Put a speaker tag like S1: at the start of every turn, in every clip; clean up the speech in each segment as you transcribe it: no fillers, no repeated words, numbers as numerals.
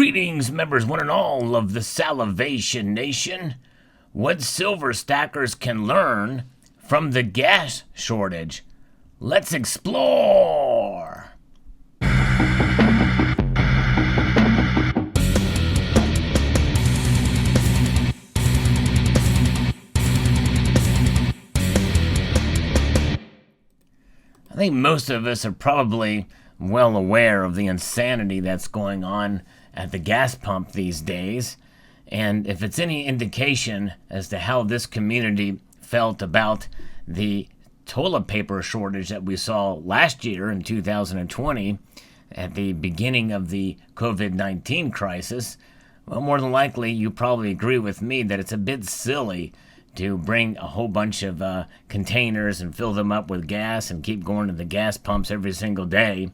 S1: Greetings, members one and all of the Salivation Nation. What silver stackers can learn from the gas shortage. Let's explore! I think most of us are probably well aware of the insanity that's going on at the gas pump these days. And if it's any indication as to how this community felt about the toilet paper shortage that we saw last year in 2020 at the beginning of the COVID-19 crisis, well, more than likely you probably agree with me that it's a bit silly to bring a whole bunch of containers and fill them up with gas and keep going to the gas pumps every single day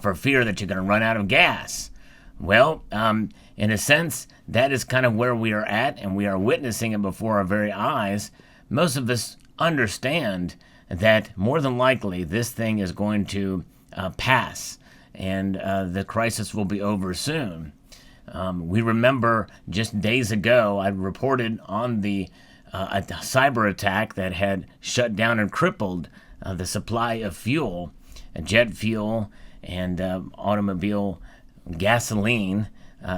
S1: for fear that you're going to run out of gas. Well, in a sense, that is kind of where we are at, and we are witnessing it before our very eyes. Most of us understand that more than likely this thing is going to pass, and the crisis will be over soon. We remember just days ago, I reported on a cyber attack that had shut down and crippled the supply of fuel, jet fuel, and automobile gasoline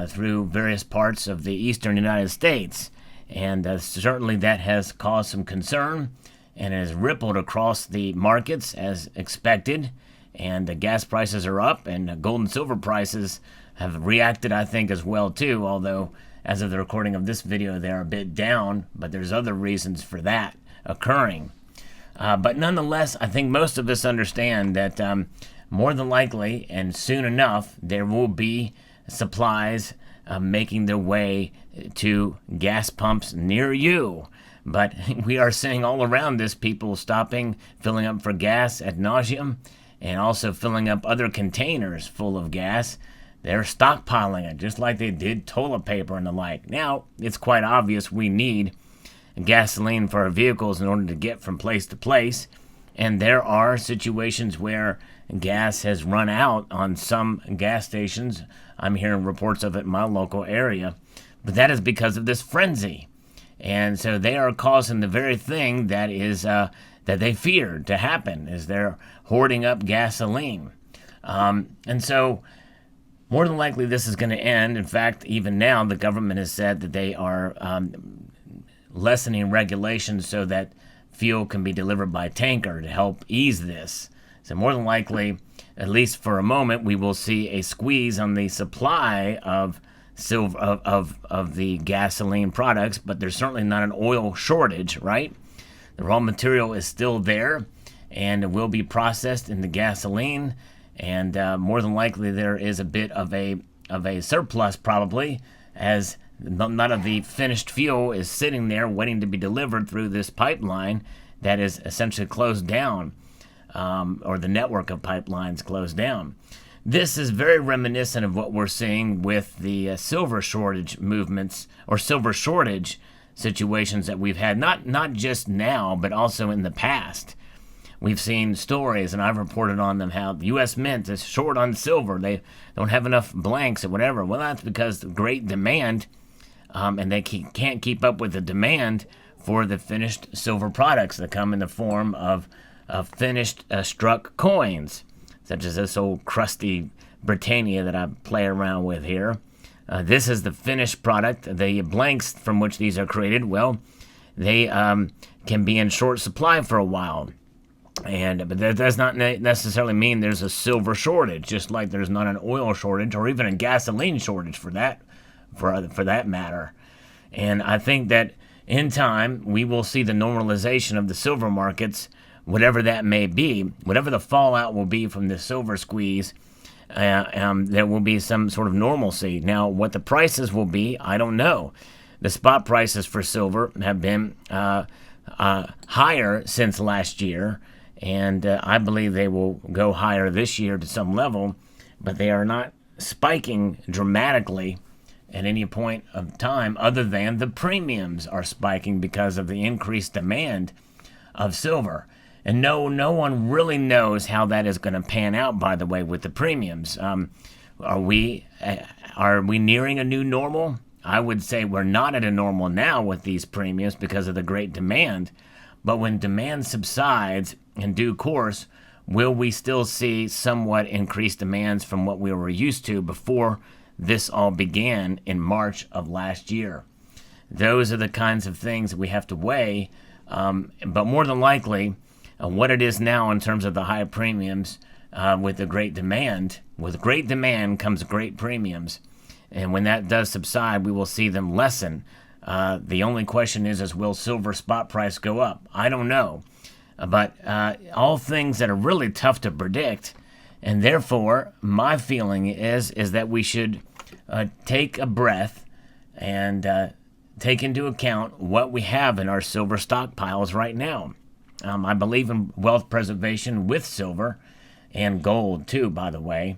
S1: through various parts of the eastern United States. And certainly that has caused some concern and has rippled across the markets as expected. And the gas prices are up, and gold and silver prices have reacted, I think, as well too, although as of the recording of this video, they're a bit down, but there's other reasons for that occurring. But nonetheless, I think most of us understand that more than likely, and soon enough, there will be supplies making their way to gas pumps near you. But we are seeing all around this people stopping, filling up for gas ad nauseum, and also filling up other containers full of gas. They're stockpiling it, just like they did toilet paper and the like. Now, it's quite obvious we need gasoline for our vehicles in order to get from place to place. And there are situations where gas has run out on some gas stations. I'm hearing reports of it in my local area. But that is because of this frenzy. And so they are causing the very thing that is that they feared to happen, is they're hoarding up gasoline. And so more than likely this is going to end. In fact, even now the government has said that they are lessening regulations so that fuel can be delivered by tanker to help ease this. So more than likely, at least for a moment, we will see a squeeze on the supply of silver of the gasoline products, but there's certainly not an oil shortage, right? The raw material is still there, and it will be processed in the gasoline, and more than likely there is a bit of a surplus probably, as none of the finished fuel is sitting there waiting to be delivered through this pipeline that is essentially closed down, or the network of pipelines closed down. This is very reminiscent of what we're seeing with the silver shortage movements, or silver shortage situations that we've had, not just now, but also in the past. We've seen stories, and I've reported on them, how the U.S. Mint is short on silver. They don't have enough blanks or whatever. Well, that's because of great demand, and they can't keep up with the demand for the finished silver products that come in the form of finished struck coins, such as this old crusty Britannia that I play around with here. This is the finished product. The blanks from which these are created, well, they can be in short supply for a while. But that does not necessarily mean there's a silver shortage, just like there's not an oil shortage or even a gasoline shortage for that matter. And I think that in time we will see the normalization of the silver markets, whatever that may be, whatever the fallout will be from the silver squeeze. There will be some sort of normalcy. Now, what the prices will be, I don't know. The spot prices for silver have been higher since last year, and I believe they will go higher this year to some level, but they are not spiking dramatically at any point of time, other than the premiums are spiking because of the increased demand of silver. And no one really knows how that is going to pan out, by the way, with the premiums. Are we nearing a new normal? I would say we're not at a normal now with these premiums because of the great demand. But when demand subsides in due course, will we still see somewhat increased demands from what we were used to before this all began in March of last year? Those are the kinds of things that we have to weigh. But more than likely, what it is now in terms of the high premiums with the great demand, with great demand comes great premiums. And when that does subside, we will see them lessen. The only question is will silver spot price go up? I don't know. But all things that are really tough to predict. And therefore, my feeling is that we should take a breath and take into account what we have in our silver stockpiles right now. I believe in wealth preservation with silver and gold too, by the way.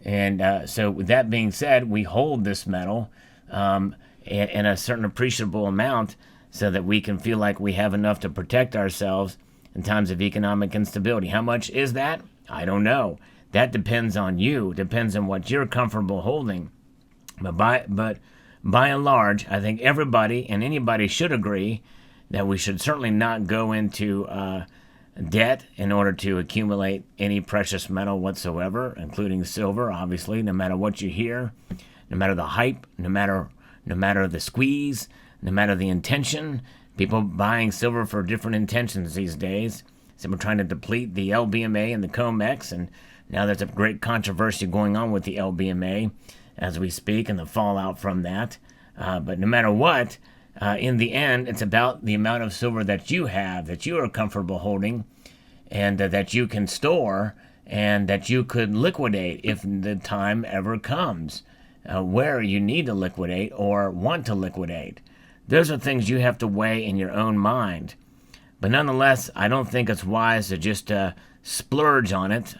S1: And so with that being said, we hold this metal in a certain appreciable amount so that we can feel like we have enough to protect ourselves in times of economic instability. How much is that? I don't know. That depends on you. Depends on what you're comfortable holding. But by and large, I think everybody and anybody should agree that we should certainly not go into debt in order to accumulate any precious metal whatsoever, including silver, obviously, no matter what you hear, no matter the hype, no matter the squeeze, no matter the intention. People buying silver for different intentions these days. Some are trying to deplete the LBMA and the COMEX, and now there's a great controversy going on with the LBMA as we speak and the fallout from that. But no matter what, in the end, it's about the amount of silver that you have, that you are comfortable holding, and that you can store, and that you could liquidate if the time ever comes, where you need to liquidate or want to liquidate. Those are things you have to weigh in your own mind. But nonetheless, I don't think it's wise to just splurge on it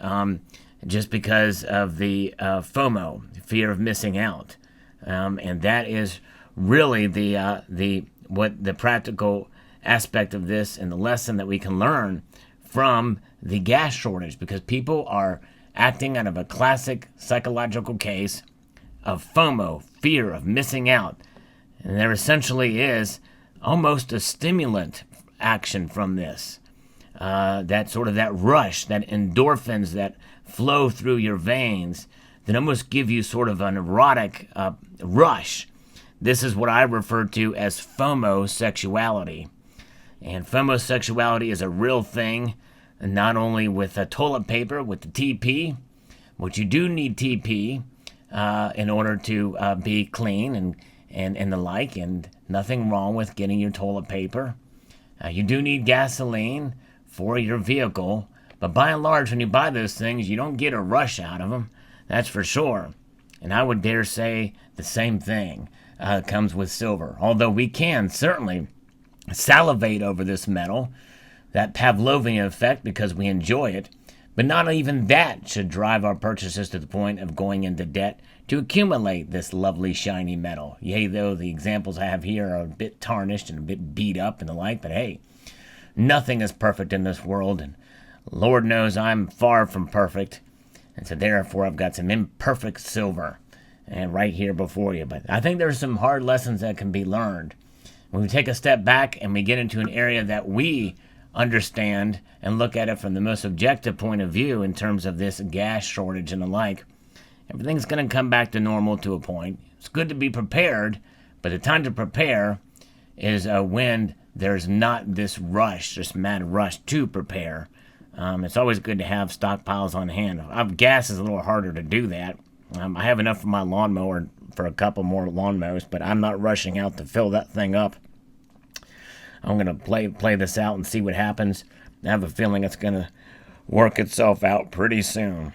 S1: just because of the FOMO, fear of missing out. And that is really the practical aspect of this and the lesson that we can learn from the gas shortage, because people are acting out of a classic psychological case of FOMO, fear of missing out. And there essentially is almost a stimulant action from this. That sort of that rush, that endorphins that flow through your veins that almost give you sort of an erotic rush. This is what I refer to as FOMO sexuality. And FOMO sexuality is a real thing, and not only with toilet paper, with the TP, which you do need TP in order to be clean and the like, and nothing wrong with getting your toilet paper. You do need gasoline for your vehicle, but by and large, when you buy those things, you don't get a rush out of them, that's for sure. And I would dare say the same thing comes with silver. Although we can certainly salivate over this metal, that Pavlovian effect, because we enjoy it, but not even that should drive our purchases to the point of going into debt to accumulate this lovely shiny metal. Yea, though the examples I have here are a bit tarnished and a bit beat up and the like, but hey, nothing is perfect in this world, and Lord knows I'm far from perfect, and so therefore I've got some imperfect silver and right here before you. But I think there's some hard lessons that can be learned. When we take a step back and we get into an area that we understand and look at it from the most objective point of view in terms of this gas shortage and the like, everything's going to come back to normal to a point. It's good to be prepared, but the time to prepare is when there's not this rush, this mad rush to prepare. It's always good to have stockpiles on hand. Gas is a little harder to do that. I have enough for my lawnmower for a couple more lawnmowers, but I'm not rushing out to fill that thing up. I'm going to play this out and see what happens. I have a feeling it's going to work itself out pretty soon.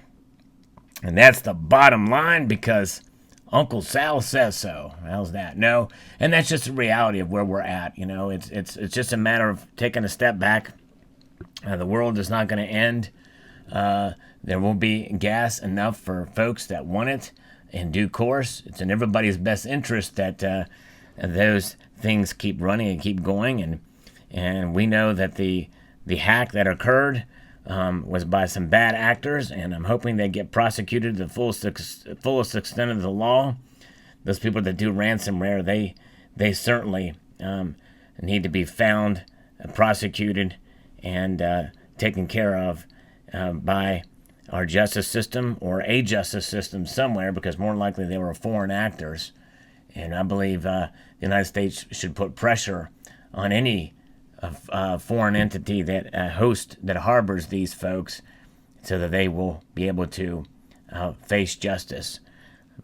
S1: And that's the bottom line, because Uncle Sal says so. How's that? No, and that's just the reality of where we're at. You know, it's just a matter of taking a step back. The world is not going to end. There will be gas enough for folks that want it in due course. It's in everybody's best interest that those things keep running and keep going. And we know that the hack that occurred was by some bad actors, and I'm hoping they get prosecuted to the fullest extent of the law. Those people that do ransomware, they certainly need to be found, prosecuted, and taken care of by our justice system or a justice system somewhere, because more likely they were foreign actors. And I believe the United States should put pressure on any foreign entity that that harbors these folks, so that they will be able to face justice.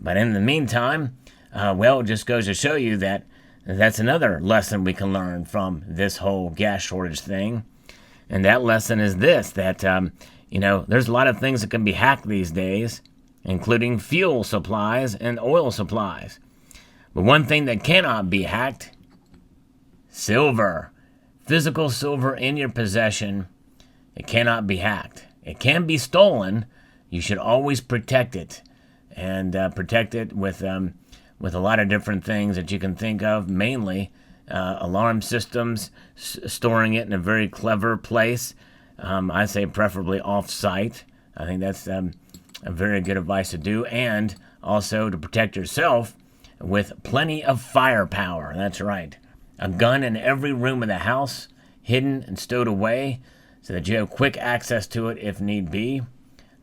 S1: But in the meantime, it just goes to show you that that's another lesson we can learn from this whole gas shortage thing. And that lesson is this, that, there's a lot of things that can be hacked these days, including fuel supplies and oil supplies. But one thing that cannot be hacked, silver. Physical silver in your possession, it cannot be hacked. It can be stolen. You should always protect it, and protect it with a lot of different things that you can think of, mainly alarm systems, storing it in a very clever place. I say preferably off-site. I think that's a very good advice to do, and also to protect yourself with plenty of firepower. That's right. A gun in every room of the house, hidden and stowed away, so that you have quick access to it if need be.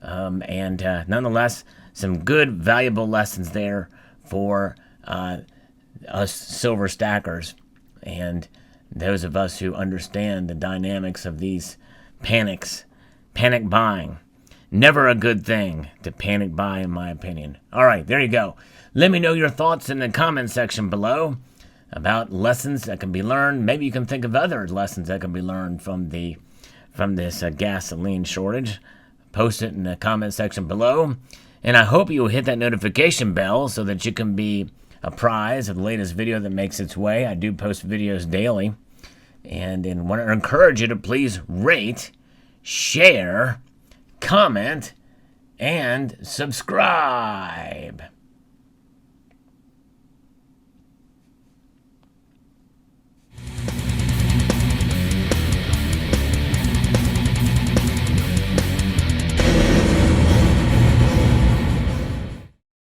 S1: And nonetheless, some good, valuable lessons there for us silver stackers and those of us who understand the dynamics of these panic buying. Never a good thing to panic buy, in my opinion. All right, there you go. Let me know your thoughts in the comment section below about lessons that can be learned. Maybe you can think of other lessons that can be learned from this gasoline shortage. Post it in the comment section below. And I hope you will hit that notification bell so that you can be apprised of the latest video that makes its way. I do post videos daily. And want to encourage you to please rate, share, comment, and subscribe.